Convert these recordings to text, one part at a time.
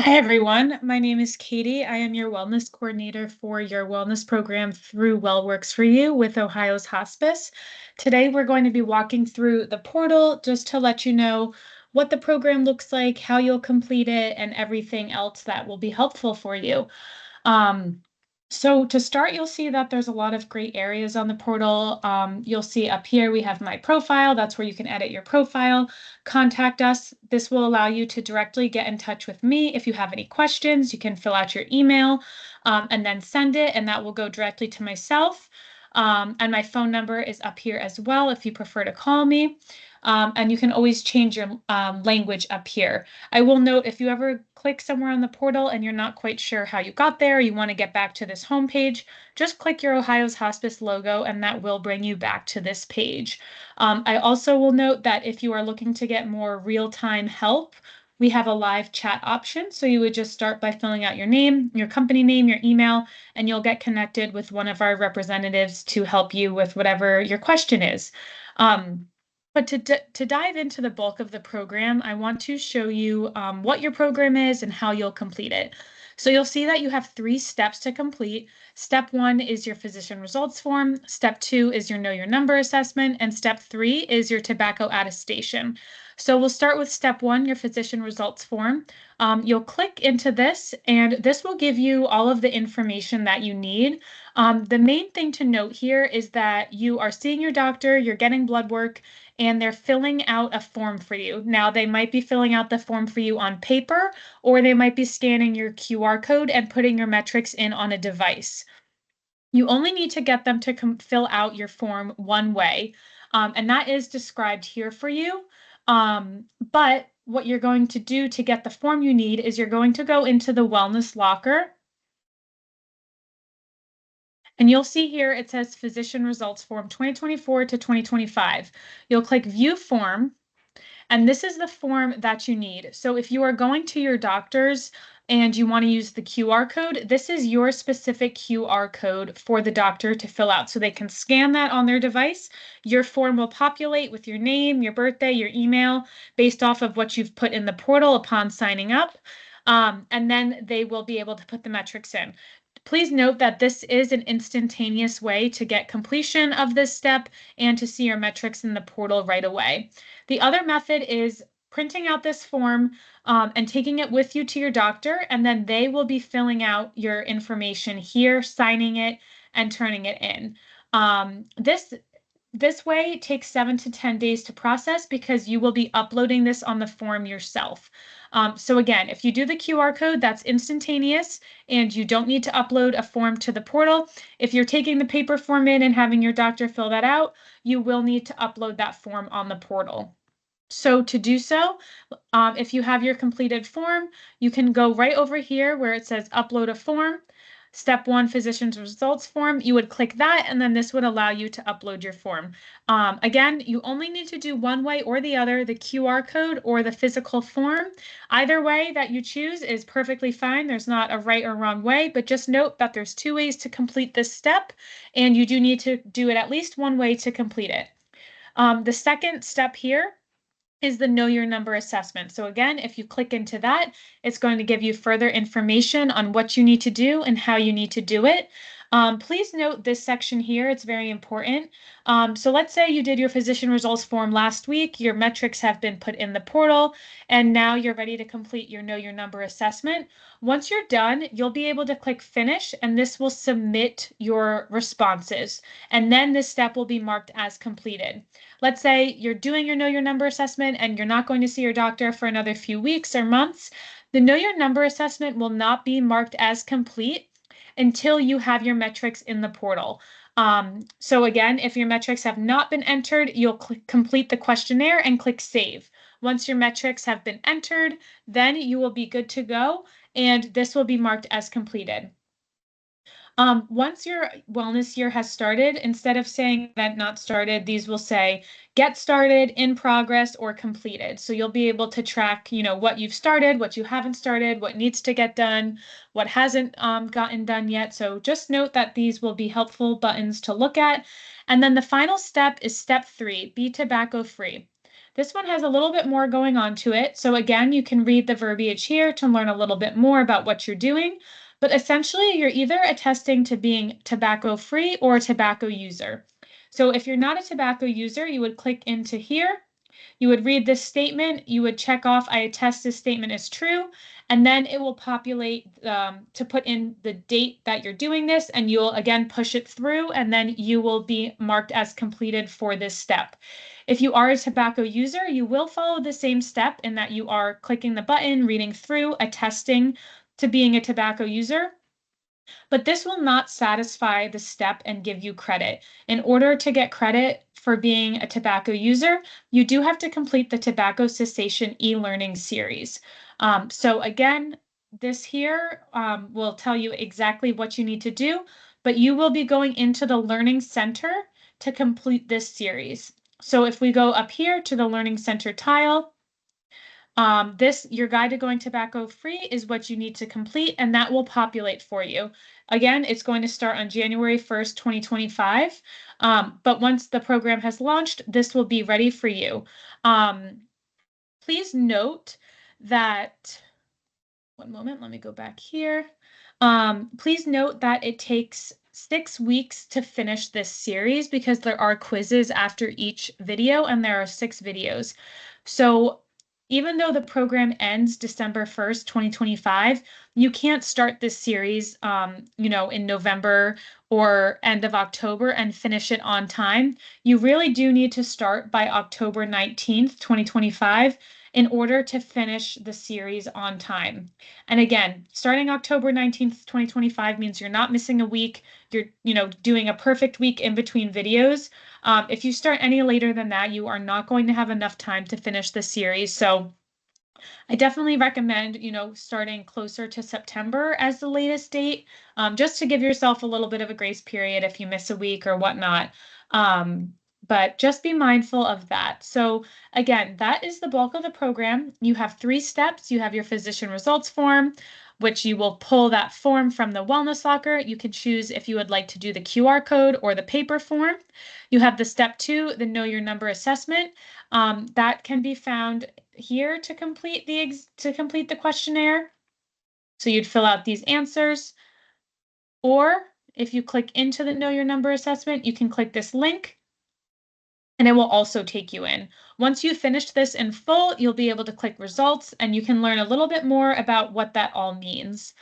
Hi, everyone. My name is Katie. I am your wellness coordinator for your wellness program through WellWorks for You with Ohio's Hospice. Today, we're going to be walking through the portal just to let you know what the program looks like, how you'll complete it, and everything else that will be helpful for you. Um, so to start, you'll see that there's a lot of great areas on the portal. You'll see up here we have my profile. That's where you can edit your profile, contact us. This will allow you to directly get in touch with me. If you have any questions, you can fill out your email and then send it, and that will go directly to myself. And my phone number is up here as well if you prefer to call me. And you can always change your language up here. I will note if you ever click somewhere on the portal and you're not quite sure how you got there, you want to get back to this homepage, just click your Ohio's Hospice logo and that will bring you back to this page. I also will note that if you are looking to get more real-time help, we have a live chat option. So you would just start by filling out your name, your company name, your email, and you'll get connected with one of our representatives to help you with whatever your question is. But to dive into the bulk of the program, I want to show you what your program is and how you'll complete it. So you'll see that you have 3 steps to complete. Step 1 is your physician results form. Step 2 is your know your number assessment. And step 3 is your tobacco attestation. So we'll start with step 1, your physician results form. You'll click into this and this will give you all of the information that you need. The main thing to note here is that you are seeing your doctor, you're getting blood work, and they're filling out a form for you. Now, they might be filling out the form for you on paper, or they might be scanning your QR code and putting your metrics in on a device. You only need to get them to fill out your form one way, and that is described here for you. But what you're going to do to get the form you need is you're going to go into the Wellness Locker. And you'll see here it says Physician Results Form 2024 to 2025. You'll click View Form, and this is the form that you need. So if you are going to your doctor's and you want to use the QR code, this is your specific QR code for the doctor to fill out. So they can scan that on their device. Your form will populate with your name, your birthday, your email, based off of what you've put in the portal upon signing up. And then they will be able to put the metrics in. Please note that this is an instantaneous way to get completion of this step and to see your metrics in the portal right away. The other method is printing out this form and taking it with you to your doctor, and then they will be filling out your information here, signing it, and turning it in. This way takes 7 to 10 days to process because you will be uploading this on the form yourself. So again, if you do the QR code, that's instantaneous and you don't need to upload a form to the portal. If you're taking the paper form in and having your doctor fill that out, you will need to upload that form on the portal. So to do so, if you have your completed form, you can go right over here where it says upload a form. Step 1, physician's results form, you would click that and then this would allow you to upload your form. Again, you only need to do one way or the other, the QR code or the physical form. Either way that you choose is perfectly fine. There's not a right or wrong way, but just note that there's 2 ways to complete this step and you do need to do it at least one way to complete it. The second step here is the Know Your Number assessment. So again, if you click into that, it's going to give you further information on what you need to do and how you need to do it. Please note this section here, it's very important. So let's say you did your physician results form last week, your metrics have been put in the portal, and now you're ready to complete your Know Your Number assessment. Once you're done, you'll be able to click Finish, and this will submit your responses. And then this step will be marked as completed. Let's say you're doing your Know Your Number assessment and you're not going to see your doctor for another few weeks or months. The Know Your Number assessment will not be marked as complete until you have your metrics in the portal. So again, if your metrics have not been entered, you'll complete the questionnaire and click Save. Once your metrics have been entered, then you will be good to go, and this will be marked as completed. Once your wellness year has started, instead of saying event not started, these will say get started, in progress, or completed. So you'll be able to track, what you've started, what you haven't started, what needs to get done, what hasn't gotten done yet. So just note that these will be helpful buttons to look at. And then the final step is step 3, be tobacco free. This one has a little bit more going on to it. So again, you can read the verbiage here to learn a little bit more about what you're doing. But essentially, you're either attesting to being tobacco-free or a tobacco user. So if you're not a tobacco user, you would click into here. You would read this statement, you would check off, I attest this statement is true, and then it will populate to put in the date that you're doing this, and you'll again push it through, and then you will be marked as completed for this step. If you are a tobacco user, you will follow the same step in that you are clicking the button, reading through, attesting to being a tobacco user. But this will not satisfy the step and give you credit. In order to get credit for being a tobacco user, you do have to complete the tobacco cessation e-learning series. So again, this here will tell you exactly what you need to do, but you will be going into the Learning Center to complete this series. So if we go up here to the Learning Center tile, your guide to going tobacco free is what you need to complete, and that will populate for you. Again, it's going to start on January 1st, 2025. But once the program has launched, this will be ready for you. Please note that, one moment, let me go back here. Please note that it takes 6 weeks to finish this series because there are quizzes after each video, and there are 6 videos. So even though the program ends December 1st, 2025, you can't start this series, in November or end of October and finish it on time. You really do need to start by October 19th, 2025 in order to finish the series on time. And again, starting October 19th, 2025 means you're not missing a week. You're, doing a perfect week in between videos. If you start any later than that, you are not going to have enough time to finish the series. So I definitely recommend, starting closer to September as the latest date, just to give yourself a little bit of a grace period if you miss a week or whatnot. But just be mindful of that. So again, that is the bulk of the program. You have 3 steps. You have your physician results form, which you will pull that form from the Wellness Locker. You can choose if you would like to do the QR code or the paper form. You have the step 2, the Know Your Number assessment. That can be found here to complete the questionnaire. So you'd fill out these answers, or if you click into the Know Your Number assessment, you can click this link and it will also take you in. Once you've finished this in full, you'll be able to click results and you can learn a little bit more about what that all means.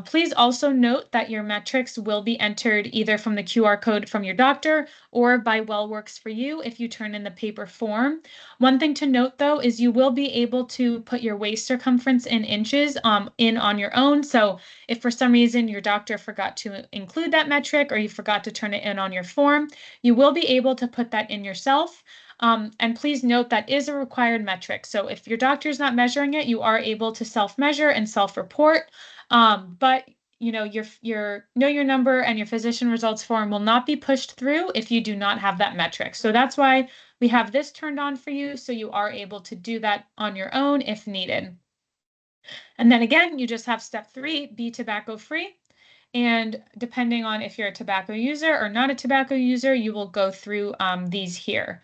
Please also note that your metrics will be entered either from the QR code from your doctor or by WellWorks for you if you turn in the paper form. One thing to note though is you will be able to put your waist circumference in inches in on your own. So if for some reason your doctor forgot to include that metric or you forgot to turn it in on your form, you will be able to put that in yourself. And please note that is a required metric. So if your doctor is not measuring it, you are able to self-measure and self-report. But your Know Your Number and your physician results form will not be pushed through if you do not have that metric. So that's why we have this turned on for you, so you are able to do that on your own if needed. And then again, you just have step 3, be tobacco free. And depending on if you're a tobacco user or not a tobacco user, you will go through these here.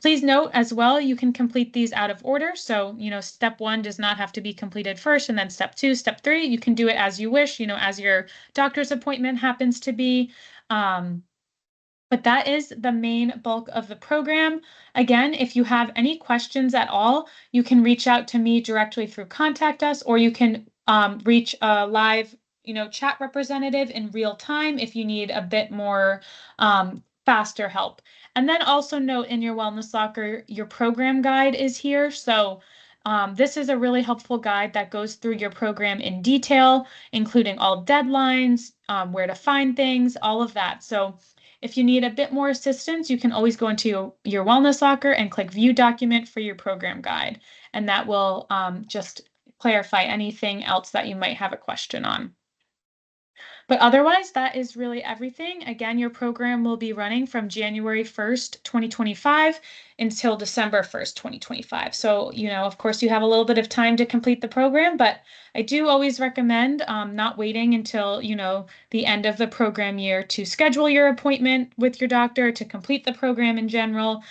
Please note as well, you can complete these out of order. So, step 1 does not have to be completed first, and then step 2, step 3, you can do it as you wish, as your doctor's appointment happens to be. But that is the main bulk of the program. Again, if you have any questions at all, you can reach out to me directly through Contact Us, or you can reach a live, chat representative in real time if you need a bit more faster help. And then also note in your Wellness Locker, your program guide is here. So this is a really helpful guide that goes through your program in detail, including all deadlines, where to find things, all of that. So if you need a bit more assistance, you can always go into your Wellness Locker and click View Document for your program guide. And that will just clarify anything else that you might have a question on. But otherwise, that is really everything. Again, your program will be running from January 1st, 2025 until December 1st, 2025. So, of course, you have a little bit of time to complete the program, but I do always recommend not waiting until, the end of the program year to schedule your appointment with your doctor to complete the program in general.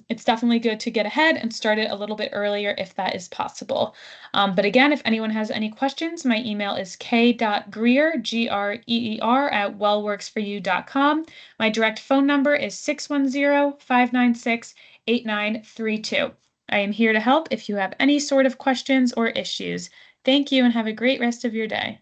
It's definitely good to get ahead and start it a little bit earlier if that is possible. But again, if anyone has any questions, my email is k.greer, Greer, at wellworksforyou.com. My direct phone number is 610-596-8932. I am here to help if you have any sort of questions or issues. Thank you and have a great rest of your day.